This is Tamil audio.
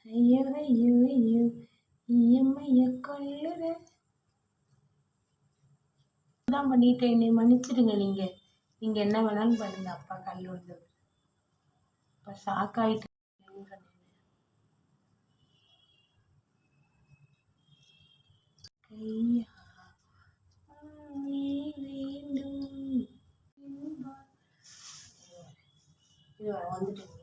ஐயோ ஐயோ ஐயோ இஎம்ஐய கொள்ளுற தான் பண்ணிட்டேன். என்னை மன்னிச்சிடுங்க. நீங்க என்ன வேணாலும் பண்ணுங்க. அப்பா கல் விழுந்தது. இப்போ ஷாக் ஆயிட்டு கையா வேண்டும் வந்துட்டு